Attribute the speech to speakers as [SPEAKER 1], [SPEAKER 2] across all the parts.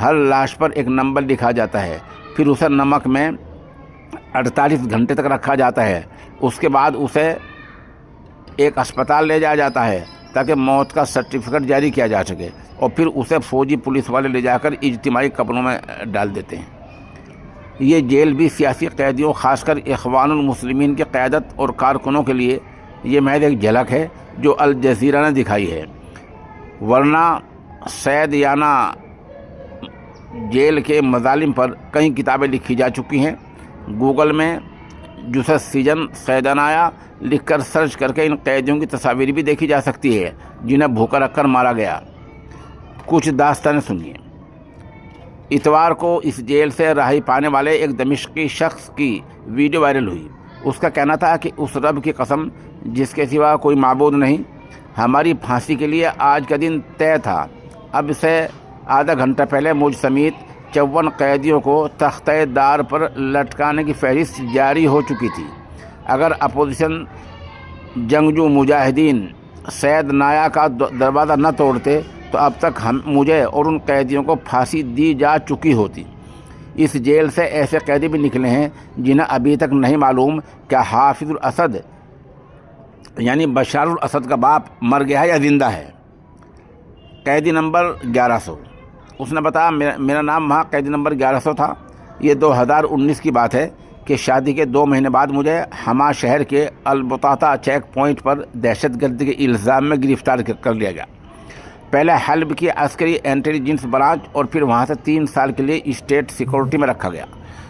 [SPEAKER 1] ہر لاش پر ایک نمبر لکھا جاتا ہے، پھر اسے نمک میں 48 گھنٹے تک رکھا جاتا ہے، اس کے بعد اسے ایک اسپتال لے جایا جاتا ہے تاکہ موت کا سرٹیفکیٹ جاری کیا جا سکے، اور پھر اسے فوجی پولیس والے لے جا کر اجتماعی قبروں میں ڈال دیتے ہیں۔ یہ جیل بھی سیاسی قیدیوں، خاص کر اخوان المسلمین کی قیادت اور کارکنوں کے لیے یہ محض ایک جھلک ہے جو الجزیرہ نے دکھائی ہے، ورنہ سیدیانہ جیل کے مظالم پر کئی کتابیں لکھی جا چکی ہیں۔ گوگل میں جسد سجن سیدانایا لکھ کر سرچ کر کے ان قیدیوں کی تصاویر بھی دیکھی جا سکتی ہے جنہیں بھوکا رکھ کر مارا گیا۔ کچھ داستانیں سنیے۔ اتوار کو اس جیل سے رہائی پانے والے ایک دمشقی شخص کی ویڈیو وائرل ہوئی۔ اس کا کہنا تھا کہ اس رب کی قسم جس کے سوا کوئی معبود نہیں، ہماری پھانسی کے لیے آج کا دن طے تھا۔ اب سے آدھا گھنٹہ پہلے مجھ سمیت 54 قیدیوں کو تختہ دار پر لٹکانے کی فہرست جاری ہو چکی تھی۔ اگر اپوزیشن جنگجو مجاہدین سید نایا کا دروازہ نہ توڑتے تو اب تک مجھے اور ان قیدیوں کو پھانسی دی جا چکی ہوتی۔ اس جیل سے ایسے قیدی بھی نکلے ہیں جنہیں ابھی تک نہیں معلوم کہ حافظ الاسد یعنی بشار الاسد کا باپ مر گیا ہے یا زندہ ہے۔ قیدی نمبر 1100، اس نے بتایا میرا نام وہاں قیدی نمبر 1100 تھا۔ یہ 2019 کی بات ہے کہ شادی کے 2 مہینے بعد مجھے ہما شہر کے البطاطا چیک پوائنٹ پر دہشت گردی کے الزام میں گرفتار کر لیا گیا۔ پہلے حلب کی عسکری انٹیلیجنس برانچ اور پھر وہاں سے 3 سال کے لیے اسٹیٹ سیکورٹی میں رکھا گیا۔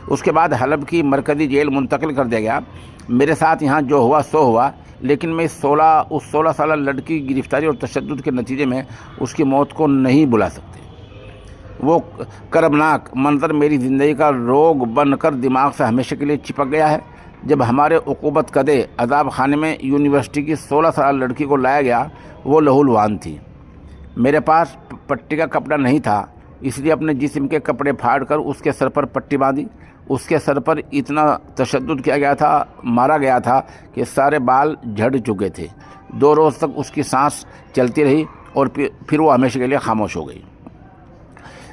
[SPEAKER 1] اس کے بعد حلب کی مرکزی جیل منتقل کر دیا گیا۔ میرے ساتھ یہاں جو ہوا سو ہوا، لیکن میں اس 16 سالہ لڑکی کی گرفتاری اور تشدد کے نتیجے میں اس کی موت کو نہیں بلا سکتے۔ وہ کربناک منظر میری زندگی کا روگ بن کر دماغ سے ہمیشہ کے لیے چپک گیا ہے۔ جب ہمارے عقوبت کدے عذاب خانے میں یونیورسٹی کی 16 سالہ لڑکی کو لایا گیا، وہ لہولوان تھی۔ میرے پاس پٹی کا کپڑا نہیں تھا، اس لیے اپنے جسم کے کپڑے پھاڑ کر اس کے سر پر پٹی باندھی۔ اس کے سر پر اتنا تشدد کیا گیا تھا، مارا گیا تھا کہ سارے بال جھڑ چکے تھے۔ 2 روز تک اس کی سانس چلتی رہی اور پھر وہ ہمیشہ کے لیے خاموش ہو گئی۔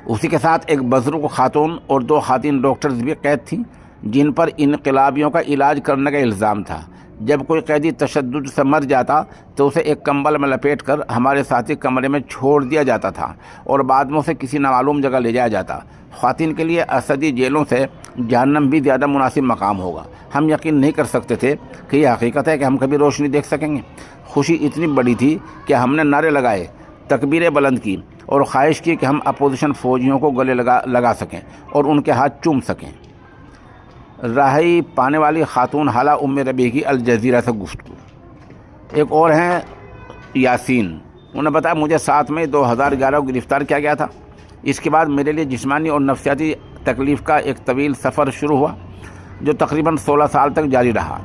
[SPEAKER 1] اسی کے ساتھ ایک بزرگ خاتون اور 2 خواتین ڈاکٹرز بھی قید تھیں جن پر انقلابیوں کا علاج کرنے کا الزام تھا۔ جب کوئی قیدی تشدد سے مر جاتا تو اسے ایک کمبل میں لپیٹ کر ہمارے ساتھی کمرے میں چھوڑ دیا جاتا تھا اور بعد میں اسے کسی نامعلوم جگہ لے جایا جاتا۔ خواتین کے لیے اسدی جیلوں سے جہنم بھی زیادہ مناسب مقام ہوگا۔ ہم یقین نہیں کر سکتے تھے کہ یہ حقیقت ہے کہ ہم کبھی روشنی دیکھ سکیں گے۔ خوشی اتنی بڑی تھی کہ ہم نے نعرے لگائے، تکبیریں بلند کی اور خواہش کی کہ ہم اپوزیشن فوجیوں کو گلے لگا سکیں اور ان کے ہاتھ چوم سکیں۔ رہائی پانے والی خاتون حالہ ام ربیع کی الجزیرہ سے گفتگو۔ ایک اور ہیں یاسین، انہوں نے بتایا مجھے 7 مئی 2011 کو گرفتار کیا گیا تھا۔ اس کے بعد میرے لیے جسمانی اور نفسیاتی تکلیف کا ایک طویل سفر شروع ہوا جو تقریباً 16 سال تک جاری رہا۔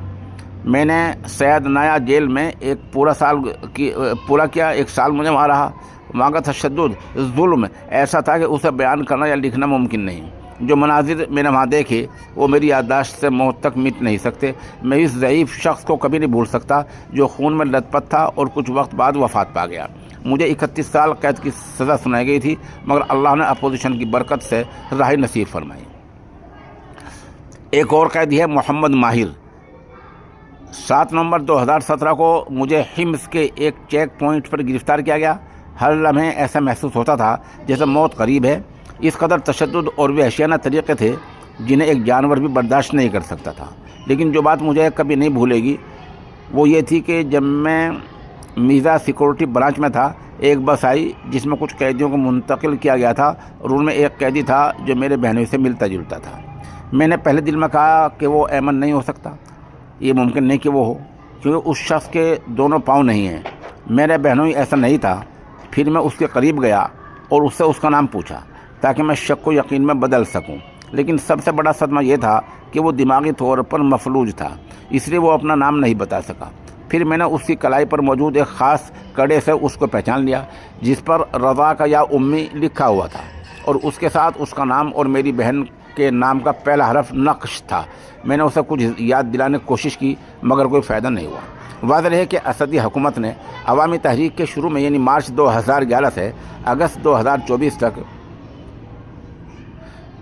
[SPEAKER 1] میں نے سید نایا جیل میں ایک پورا کیا 1 سال مجھے وہاں رہا۔ وہاں کا تشدد، ظلم ایسا تھا کہ اسے بیان کرنا یا لکھنا ممکن نہیں۔ جو مناظر میں نے وہاں دیکھے وہ میری یادداشت سے موت تک مٹ نہیں سکتے۔ میں اس ضعیف شخص کو کبھی نہیں بھول سکتا جو خون میں لت پت تھا اور کچھ وقت بعد وفات پا گیا۔ مجھے 31 سال قید کی سزا سنائی گئی تھی، مگر اللہ نے اپوزیشن کی برکت سے رہائی نصیب فرمائی۔ ایک اور قیدی ہے محمد ماہر۔ 7 نومبر 2017 کو مجھے حمص کے ایک چیک پوائنٹ پر گرفتار کیا گیا۔ ہر لمحے ایسا محسوس ہوتا تھا جیسے موت قریب ہے۔ اس قدر تشدد اور وحشیانہ طریقے تھے جنہیں ایک جانور بھی برداشت نہیں کر سکتا تھا۔ لیکن جو بات مجھے کبھی نہیں بھولے گی وہ یہ تھی کہ جب میں میزا سیکورٹی برانچ میں تھا، ایک بس آئی جس میں کچھ قیدیوں کو منتقل کیا گیا تھا اور ان میں ایک قیدی تھا جو میرے بہنوئی سے ملتا جلتا تھا۔ میں نے پہلے دل میں کہا کہ وہ ایمن نہیں ہو سکتا، یہ ممکن نہیں کہ وہ ہو، کیونکہ اس شخص کے دونوں پاؤں نہیں ہیں۔ میرے بہنوئی ایسا نہیں تھا۔ پھر میں اس کے قریب گیا اور اس سے اس کا نام پوچھا تاکہ میں شک و یقین میں بدل سکوں، لیکن سب سے بڑا صدمہ یہ تھا کہ وہ دماغی طور پر مفلوج تھا، اس لیے وہ اپنا نام نہیں بتا سکا۔ پھر میں نے اس کی کلائی پر موجود ایک خاص کڑے سے اس کو پہچان لیا جس پر رضا کا یا امی لکھا ہوا تھا اور اس کے ساتھ اس کا نام اور میری بہن کے نام کا پہلا حرف نقش تھا۔ میں نے اسے کچھ یاد دلانے کی کوشش کی مگر کوئی فائدہ نہیں ہوا۔ واضح ہے کہ اسدی حکومت نے عوامی تحریک کے شروع میں یعنی مارچ 2011 سے اگست 2024 تک